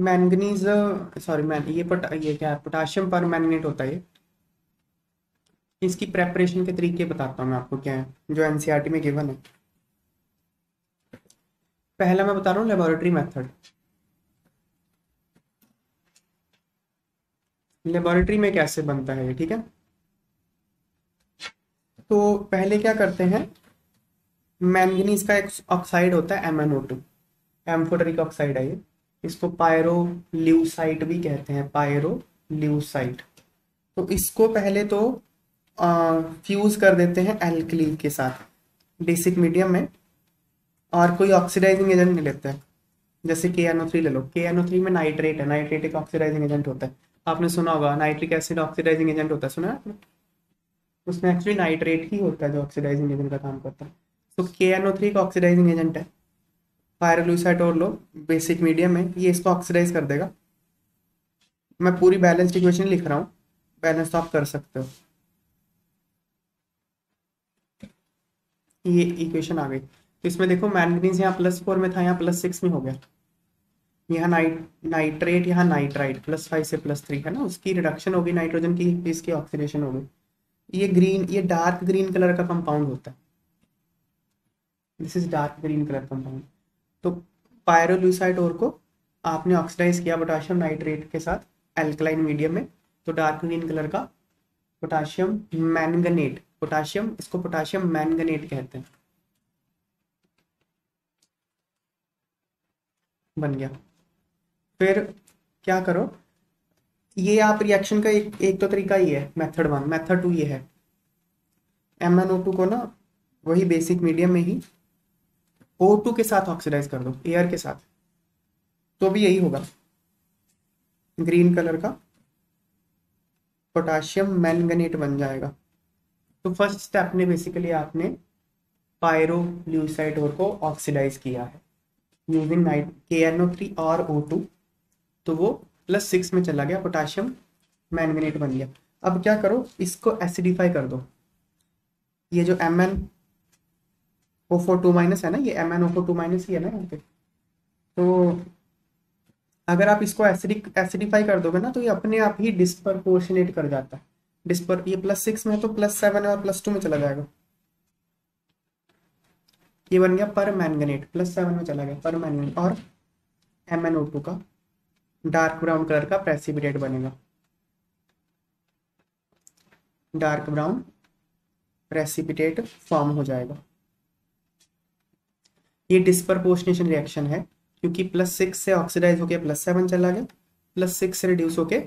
Manganese, sorry man ये क्या है, पोटाशियम पर मैंगनेट होता है ये। इसकी प्रेपरेशन के तरीके बताता हूँ मैं आपको क्या है, जो एनसीईआरटी में गिवन है। पहला मैं बता रहा हूँ लेबोरेटरी मेथड। लेबोरेटरी में कैसे बनता है ये, ठीक है। तो पहले क्या करते हैं, मैंगनीज का एक ऑक्साइड होता है MnO2, एम्फोटरिक ऑक्साइड है ये। इसको पायरोल्यूसाइट भी कहते हैं, पायरोल्यूसाइट। तो इसको पहले तो फ्यूज कर देते हैं एल्कली के साथ बेसिक मीडियम में, और कोई ऑक्सीडाइजिंग एजेंट नहीं लेते हैं। जैसे KNO3 ले लो, KNO3 में नाइट्रेट है, नाइट्रेट एक ऑक्सीडाइजिंग एजेंट होता है। आपने सुना होगा नाइट्रिक एसिड ऑक्सीडाइजिंग एजेंट होता है, सुना है आपने? उसमें एक्चुअली नाइट्रेट ही होता है जो ऑक्सीडाइजिंग एजेंट का काम करता है। तो KNO3 का ऑक्सीडाइजिंग एजेंट है। पायरोलुसाइट और लो बेसिक मीडियम में, ये इसको ऑक्सीडाइज कर देगा। मैं पूरी बैलेंस्ड इक्वेशन लिख रहा हूँ, बैलेंस तो आप कर सकते हो। ये इक्वेशन आ गई। तो इसमें देखो मैंगनीज यहाँ +4 में था, यहाँ +6 में हो गया। यहाँ नाइट्रेट, यहाँ नाइट्राइट, +5 से +3 है ना, उसकी रिडक्शन होगी नाइट्रोजन की, इसकी ऑक्सीडेशन होगी। ये डार्क ग्रीन कलर का कंपाउंड होता है। This is dark green colour compound. तो पायरोल्यूसाइड और को आपने ऑक्सीडाइज किया पोटाशियम नाइट्रेट के साथ एल्कलाइन मीडियम में, तो डार्क ग्रीन कलर का पोटाशियम मैंगनेट, पोटाशियम, इसको पोटाशियम मैंगनेट कहते हैं, बन गया। फिर क्या करो, ये आप रिएक्शन का एक तो तरीका ही है, मेथड 1। मेथड 2 ये है, MnO2 को ना वही बेसिक मीडियम में ही O2 के साथ ऑक्सीडाइज कर दो, एयर के साथ, तो भी यही होगा, ग्रीन कलर का पोटाशियम मैंगनेट बन जाएगा। तो फर्स्ट स्टेप में बेसिकली आपने पायरोल्यूसाइड और को ऑक्सीडाइज किया है यूजिंग नाइट KNO3 और O2, तो वो +6 में चला गया, पोटाशियम मैंगनेट बन गया। अब क्या करो, इसको एसिडिफाई कर दो। ये जो MnO4 2- है ना, ये MnO4 2- ही है ना यहाँ पे। तो अगर आप इसको एसिडिफाई कर दोगे ना, तो ये अपने आप ही डिस्प्रपोर्शनेट कर जाता है। ये +6 में है, तो +7 है और +2 में चला जाएगा। ये बन गया पर मैंगनेट, +7 में चला गया पर मैंगनेट, और MnO2 का डार्क ब्राउन कलर का प्रेसिपिटेट बनेगा, डार्क ब्राउन प्रेसिपिटेट फॉर्म हो जाएगा। ये डिस्प्रपोर्शनेशन रिएक्शन है, क्योंकि +6 से ऑक्सीडाइज होके +7 चला गया, +6 से रिड्यूस होके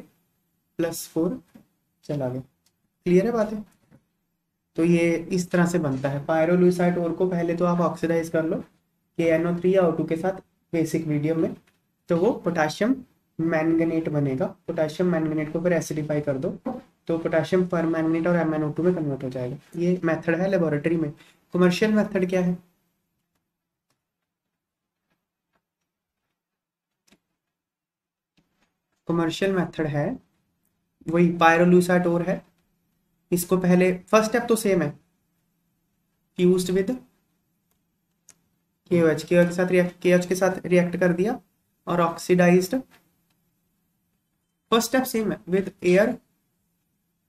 +4 चला गया। क्लियर है बातें? तो ये इस तरह से बनता है। पायरोलुसाइड और को पहले तो आप ऑक्सीडाइज कर लो KNO3 या O2 के साथ बेसिक मीडियम में, तो वो पोटाशियम मैंगनेट बनेगा। पोटाशियम मैंगनेट को फिर एसिडिफाई कर दो, तो पोटाशियम परमैंगनेट और MnO2 में कन्वर्ट हो जाएगा। ये मेथड है लेबोरेटरी में। कमर्शियल मेथड क्या है? कमर्शियल मेथड है वही पायरोलुसाइड और है, इसको पहले फर्स्ट स्टेप तो सेम है, फ्यूज्ड विद KOH के साथ रिएक्ट कर दिया और ऑक्सीडाइज्ड। फर्स्ट स्टेप सेम है, विद एयर,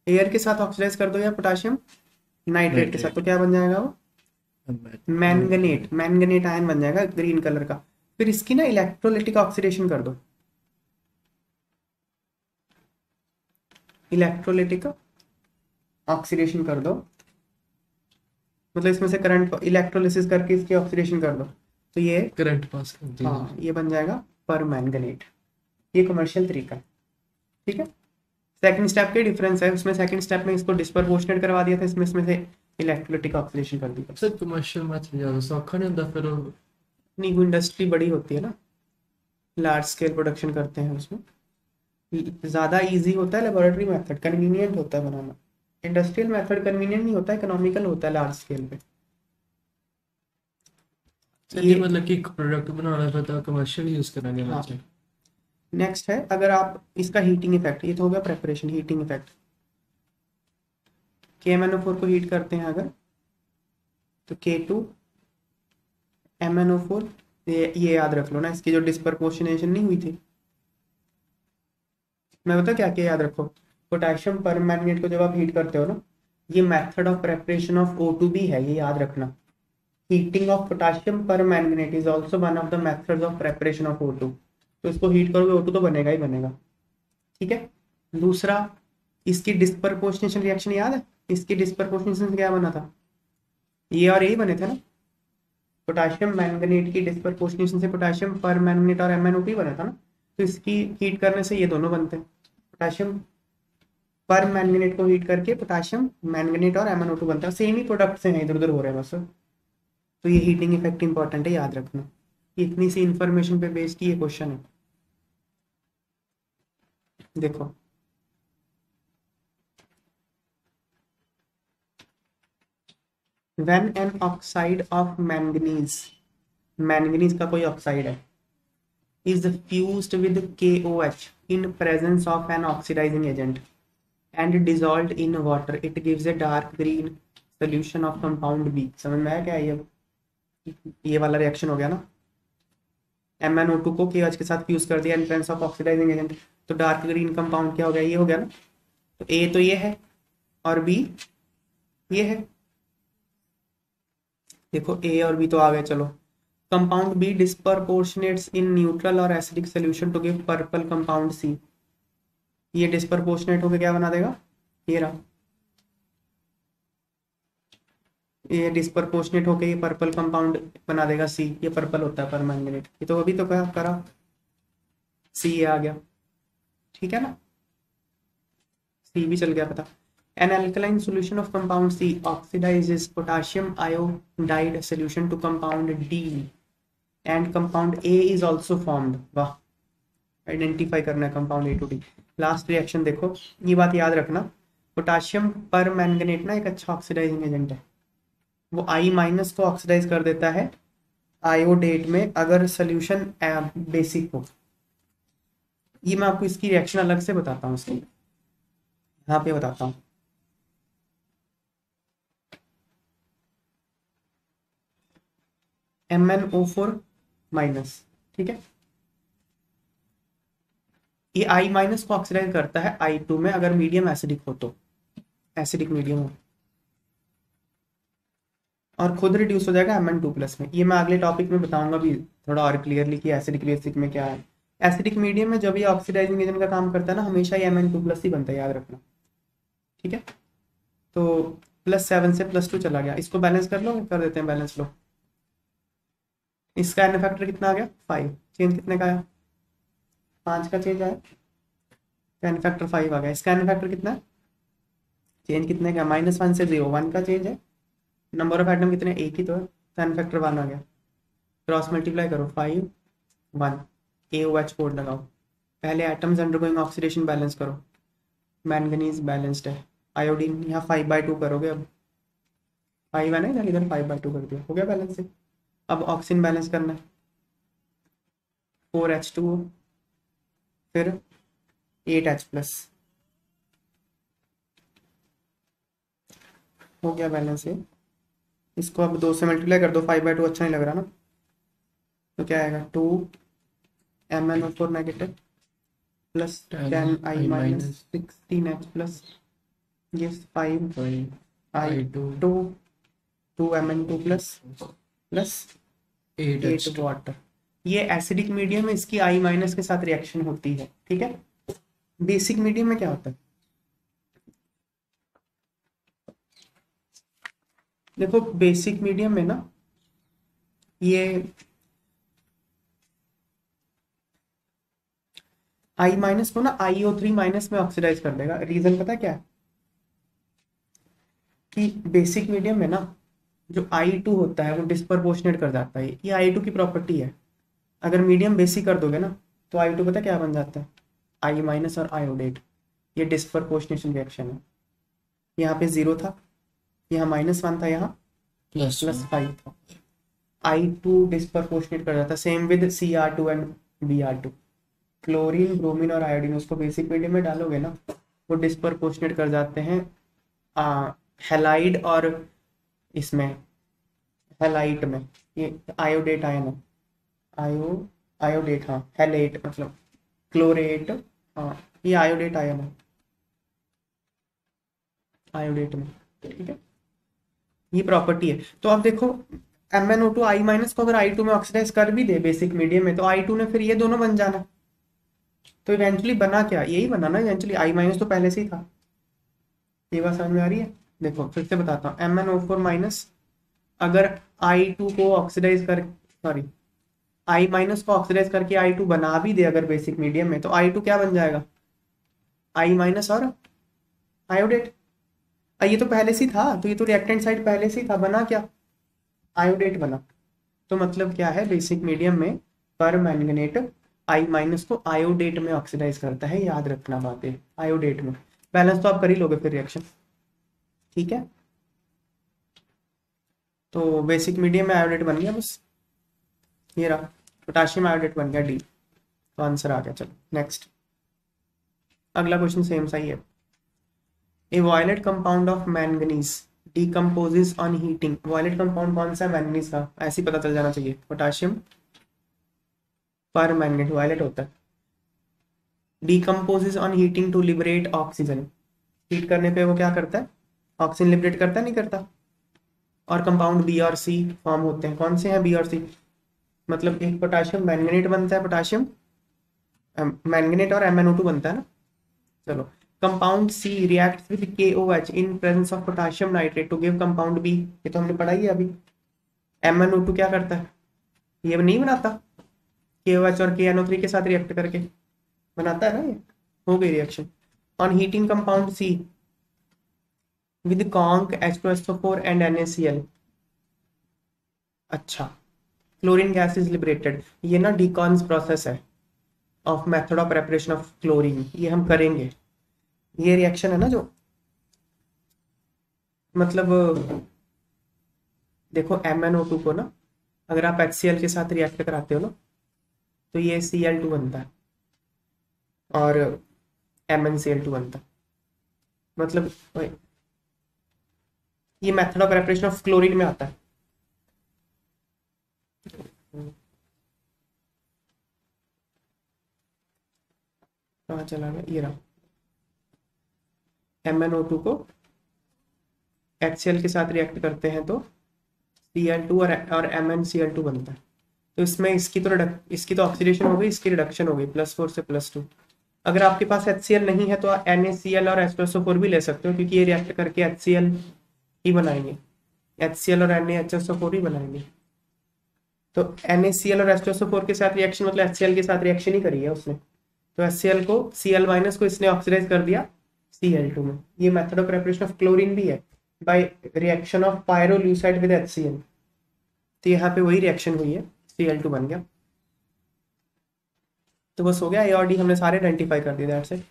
एयर के साथ ऑक्सीडाइज कर दो या पोटाशियम नाइट्रेट के साथ, तो नाइट्रेट। क्या बन जाएगा वो? मैंगनेट, मैंगनेट आयन बन जाएगा ग्रीन कलर का। फिर इसकी ना इलेक्ट्रोलिटिक ऑक्सीडेशन कर दो, इलेक्ट्रोलिटिक ऑक्सीडेशन कर दो, मतलब इसमें से करंट इलेक्ट्रोलिसिस करके इसकी ऑक्सीडेशन कर दो, तो ये, करंट पास कर दीजिए। हाँ, ये बन जाएगा पर मैंगनेट। ये कमर्शियल तरीका है, ठीक है। सेकंड स्टेप के डिफरेंस है, उसमें सेकंड स्टेप में इसको डिस्प्रपोर्शनेट करवा दिया था, इसमें से इलेक्ट्रोलिटिक ऑक्सीडेशन कर दिया। सर कमर्शियल मैथ ज़्यादा सौखा नहीं होता फिर नहीं, वो इंडस्ट्री बड़ी होती है ना, लार्ज स्केल प्रोडक्शन करते हैं उसमें, ज़्यादा इजी होता है लेबोरेटरी मेथड, कन्वीनियंट होता है बनाना। इंडस्ट्रियल मेथड कन्वीनियंट नहीं होता, इकोनॉमिकल होता है लार्ज स्केल पे। चलिए, ये, मतलब कि एक प्रोडक्ट बनाना था तो कमर्शियल यूज़ करेंगे हाँ। बच्चे। नेक्स्ट है, अगर आप इसका हीटिंग इफेक्ट, ये तो हो गया प्रेपरेशन, हीटिंग इफेक्ट। KMnO4 को हीट करते हैं अगर, तो K2MnO4, ये याद रख लो ना, इसकी जो डिस्प्रपोर्शनेशन नहीं हुई थी, मैं बता क्या क्या याद रखो। पोटेशियम परमैंगनेट को जब आप हीट करते हो ना, ये method of preparation of O2 भी है, ये याद रखना। Heating of potassium permanganate is also one of the methods of preparation of O2। तो इसको हीट करोगे O2 तो बनेगा ही बनेगा। ठीक है। दूसरा, इसकी डिस्प्रपोर्शनेशन रिएक्शन याद है? इसकी डिस्प्रपोर्शनेशन से क्या बना था? ये और यही बने थे ना। पोटेशियम मैंगनीट की डिस्प्रपोर्शनेशन से पोटेशियम परमैंगनेट और MnO2 बना था ना। तो इसकी हीट करने से ये दोनों बनते हैं। पोटेशियम पर मैंगनेट को हीट करके पोटेशियम मैंगनेट और MnO2 बनता है। सेम ही प्रोडक्ट से हैं, इधर उधर हो रहे हैं बस। तो ये हीटिंग इफेक्ट इंपॉर्टेंट है, याद रखना। इतनी सी इंफॉर्मेशन पे बेस की ये क्वेश्चन है। देखो, when an oxide of manganese, manganese का कोई ऑक्साइड है, is fused with KOH in presence of an oxidizing agent and dissolved in water, it gives a dark green solution of compound B। समझ में आया क्या ये वाला रिएक्शन हो गया ना। MnO2 को KOH के साथ फ्यूज कर दिया in presence of oxidising agent, तो डार्क ग्रीन कंपाउंड क्या हो गया? ये हो गया ना। तो A तो ये है और B ये है। देखो A और B तो आ गए। चलो, compound B disproportionates in neutral और acidic solution to give purple compound C। ये डिस्प्रपोर्शनेट होकर क्या बना देगा? ये रहा। ये डिस्प्रपोर्शनेट होकर ये पर्पल कंपाउंड बना देगा C। ये पर्पल होता है परमैंगनेट। ये तो अभी तो करा C, ये आ गया। ठीक है ना, C भी चल गया पता। An alkaline solution of compound C oxidizes potassium iodide solution to compound D and compound A is also formed। वाह, आइडेंटिफाई करना है compound A to D। Last reaction देखो, ये बात याद रखना। पोटाशियम पर मैंगनेट ना एक अच्छा ऑक्सीडाइजिंग एजेंट है। वो I- को ऑक्सीडाइज कर देता है आयोडेट में अगर सोल्यूशन बेसिक हो। ये मैं आपको इसकी रिएक्शन अलग से बताता हूँ, इसकी यहाँ पे बताता हूँ। MnO4-, ठीक है। ये I- को ऑक्सीडाइज करता है I2 में अगर मीडियम एसिडिक हो तो, एसिडिक मीडियम हो, और खुद रिड्यूस हो जाएगा Mn2+ में। ये मैं अगले टॉपिक में बताऊंगा भी थोड़ा और क्लियरली कि एसिडिक बेसिक में क्या है। एसिडिक मीडियम में जब ये ऑक्सीडाइजिंग एजेंट का काम करता है ना, हमेशा ये Mn2+ ही बनता है, याद रखना। ठीक है। तो +7 से +2 चला गया। इसको बैलेंस कर लो, कर देते हैं बैलेंस। लो, इसका एन फैक्टर कितना आ गया? 5। चेंज कितने का आया? 5 का चेंज आया, एन फैक्टर 5 आ गया। इसका एन फैक्टर कितना है? चेंज कितने का? -1 से 0, 1 का चेंज है। नंबर ऑफ एटम कितने? एक ही तो है, तो एन फैक्टर 1 आ गया। क्रॉस मल्टीप्लाई करो, 5 1, AOH कोड लगाओ। पहले एटम्स अंडरगोइंग ऑक्सीडेशन बैलेंस करो। मैंगनीज बैलेंस्ड है, आयोडीन यहाँ 5/2 करोगे। अब 5 है ना, इधर इधर 5/2 कर दिया, हो गया बैलेंस से। अब ऑक्सीजन बैलेंस करना है, 4H2O फिर 8H+, हो गया बैलेंस है। इसको अब 2 से मल्टीप्लाई कर दो, 5/2 अच्छा नहीं लग रहा ना, तो क्या आएगा? 2 MnO4- प्लस 10I- 16H+, ये 5 I2 2 Mn2+ प्लस 8 वाटर। ये एसिडिक मीडियम में इसकी I- के साथ रिएक्शन होती है। ठीक है। बेसिक मीडियम में क्या होता है? देखो, बेसिक मीडियम में ना ये I- को ना IO3- में ऑक्सीडाइज कर देगा। रीजन पता क्या है? कि बेसिक मीडियम में ना जो I2 होता है वो डिस्प्रपोर्शनेट कर जाता है। ये I2 की प्रॉपर्टी है। अगर मीडियम बेसिक कर दोगे ना तो I2 पता क्या बन जाता है? I- और आयोडेट। ये डिस्प्रपोर्शनेशन रिएक्शन है। यहाँ पे 0 था, यहाँ -1 था, यहाँ +5 था। I2 डिस्प्रपोर्शनेट कर जाता है। Same with Cr2 and Br2। Chlorine, bromine और आयोडीन उसको बेसिक मीडियम में डालोगे ना, वो डिस्प्रपोर्शनेट कर जाते हैं हैलाइड और इसमें हैलाइट में। ये आयोडेट आयन है, आयोडेट, हाँ, हैलेट मतलब क्लोरेट, हाँ, ये आयोडेट आयन है, आयोडेट में, ठीक है। ये प्रॉपर्टी है। तो अब देखो MnO2 I माइनस को अगर I2 में ऑक्सीडाइज कर भी दे बेसिक मीडियम में, तो I2 ने फिर ये दोनों बन जाना। तो इवेंचुअली बना क्या, यही बना ना इवेंचुअली, I माइनस तो पहले से ही था। ये बात समझ में आ रही है? देखो फिर से बताता हूँ, MnO4 माइनस अगर I2 को ऑक्सीडाइज कर, सॉरी I माइनस को ऑक्सीडाइज करके I2 बना भी दे अगर बेसिक मीडियम में, तो I2 क्या बन जाएगा, I माइनस और आयोडेट। ये तो पहले से ही था, तो ये तो रिएक्टेंट साइड पहले से ही था, बना क्या, आयोडेट बना। तो मतलब क्या है, बेसिक मीडियम में पर मैंगनेट I माइनस को आयोडेट में ऑक्सीडाइज करता है, याद रखना बातें, आयोडेट में। बैलेंस तो आप कर ही लोगे फिर रिएक्शन, ठीक है। तो बेसिक मीडियम में आयोडेट बन गया बस, ये रहा पोटाशियम आयोडेट बन गया D। तो आंसर आ गया। चलो नेक्स्ट, अगला क्वेश्चन सेम सा ही है। A violet compound of manganese decomposes on heating. Violet compound कौन सा है मैंगनीज का, ऐसे ही पता चल जाना चाहिए, पोटाशियम पर मैंगनेट वॉयलेट होता है। Decomposes on heating to liberate oxygen. Heat करने पे वो क्या करता है, ऑक्सीजन लिबरेट करता है, नहीं करता। और कंपाउंड बी और सी फॉर्म होते हैं, कौन से हैं बी और सी, मतलब एक पोटाशियम मैंगनेट बनता है, पोटाशियम मैंगनेट और MnO2 बनता है ना। चलो, compound C reacts with KOH in presence of potassium nitrate to give compound B. ये तो हमने पढ़ा ही है अभी। MnO2 क्या करता है, ये नहीं बनाता, KOH और KNO3 के साथ रिएक्ट करके बनाता है ना, ये हो गई reaction. On heating compound C with conc H2SO4 and NaCl। अच्छा, क्लोरीन गैस इज लिबरेटेड। ये ना डिकॉन्स प्रोसेस है of method of preparation of chlorine, ये हम करेंगे। ये रिएक्शन है ना जो, मतलब देखो MnO2 को ना अगर आप HCl के साथ रिएक्ट कराते हो ना, तो ये Cl2 बनता है और MnCl2 बनता है। मतलब ये method of preparation of chlorine में आता है। कहाँ चला गया, ये रहा। MnO2 को HCl के साथ रिएक्ट करते हैं तो Cl2 और MnCl2 बनता है। तो इसमें इसकी तो ऑक्सीडेशन हो गई, इसकी रिडक्शन हो गई, +4 से +2। अगर आपके पास HCl नहीं है तो NaCl और H2SO4 भी ले सकते हो, क्योंकि ये रिएक्ट करके HCl ही बनाएंगे, HCl और NaHSO4 ही बनाएंगे। तो NaCl और H2SO4 के साथ रिएक्शन मतलब HCl के साथ रिएक्शन ही करी है उसने। तो HCl को Cl माइनस को इसने ऑक्सीडाइज कर दिया Cl2 में। ये method of preparation of chlorine भी है, by reaction of pyrolusite with HCl। तो यहाँ पे वही रिएक्शन हुई है, Cl2 बन गया। तो बस हो गया, A और D हमने सारे आइडेंटिफाई कर दिए, दैट्स इट।